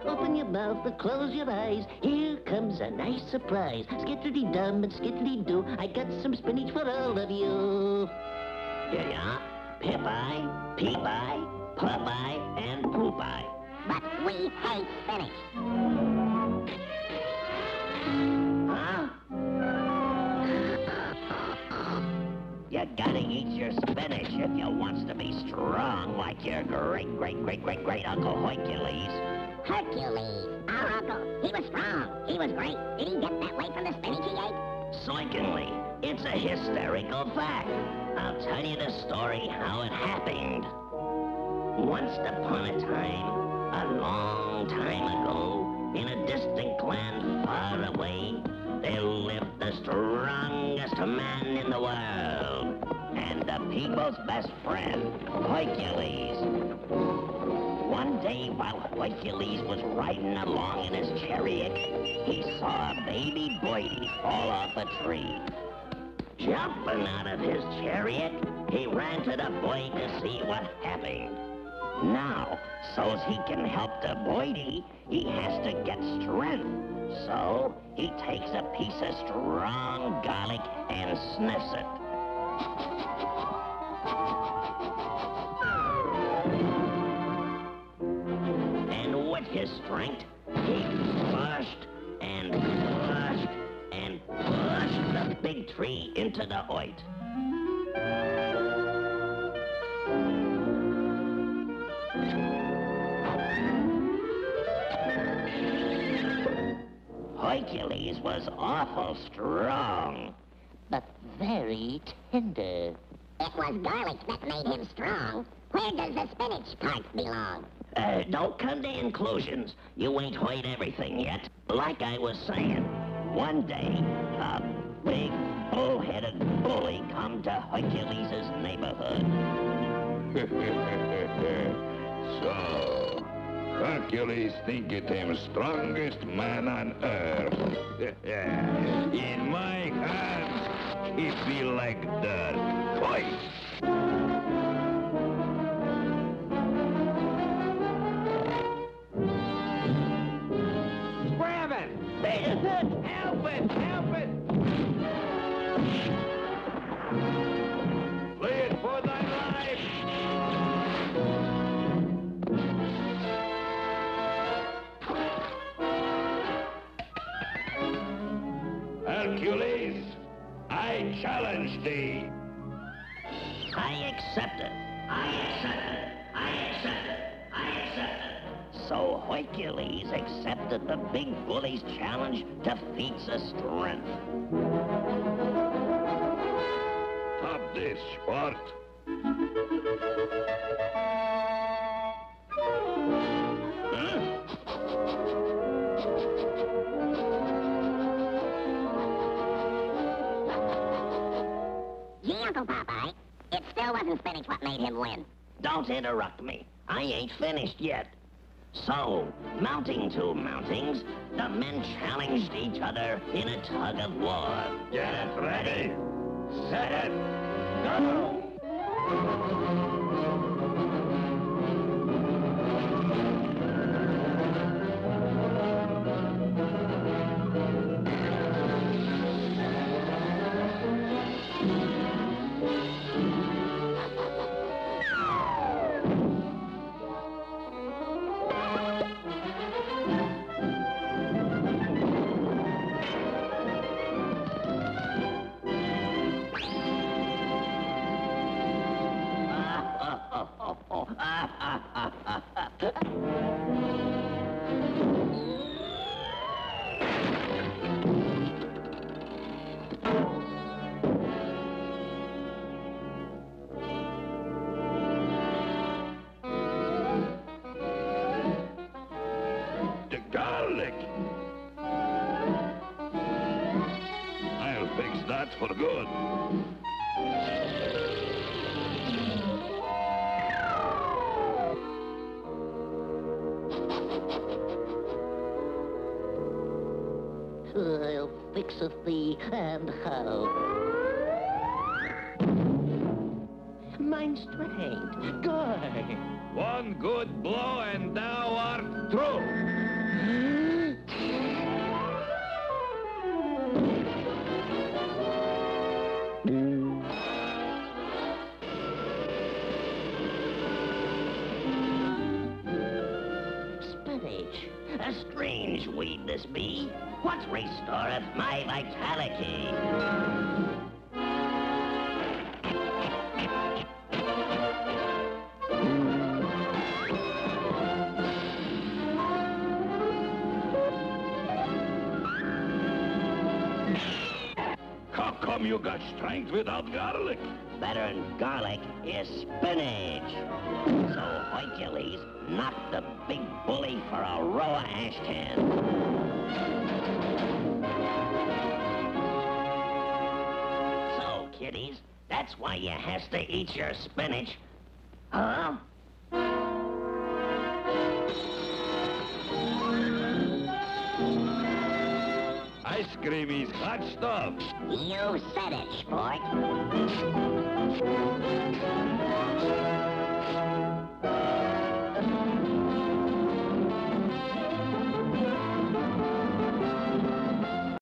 Open your mouth and close your eyes. Here comes a nice surprise. Skittity-dum and skittity-doo. I got some spinach for all of you. Here you are. Pip-eye, peep-eye, Popeye, and poop-eye. But we hate spinach. Huh? You gotta eat your spinach if you wants to be strong like your great Uncle Hercules. Hercules, our uncle, he was strong. He was great. Did he get that way from the spinach he ate? Certainly. It's a hysterical fact. I'll tell you the story how it happened. Once upon a time, a long time ago, in a distant land far away, there lived the strongest man in the world, and the people's best friend, Hercules. One day, while Hercules was riding along in his chariot, he saw a baby birdie fall off a tree. Jumping out of his chariot, he ran to the boy to see what happened. Now, so's he can help the birdie, he has to get strength. So, he takes a piece of strong garlic and sniffs it. And with his strength, he pushed and pushed and pushed the big tree into the earth. Hercules was awful strong, but very tender. It was garlic that made him strong. Where does the spinach part belong? Don't come to inclusions. You ain't heard everything yet. Like I was saying, one day, a big, bull-headed bully come to Hercules' neighborhood. So, Hercules think it him strongest man on earth. In my hands, he feel like dirt. Fight! Grab it! Help it! Help it! Flee it for thy life! Hercules, I challenge thee. I accept it. I accept it. I accept it. I accept it. So Hercules accepted the big bully's challenge to feats of strength. Stop this, sport. Huh? Gee, Uncle Popeye, it still wasn't spinach what made him win. Don't interrupt me. I ain't finished yet. So, mounting two mountings, the men challenged each other in a tug of war. Get it ready. Set it. Go! The garlic. I'll fix that for good. I'll fix it thee, and how? Mine's straight. Good. One good blow and thou art through. Spinach. A strange weed this be. What restoreth my vitality? How come you got strength without garlic? Better than garlic is spinach. So Hercules knocked the big bully for a row of ash cans. So, kiddies, that's why you has to eat your spinach. Huh? Ice cream is hot stuff. You said it, sport.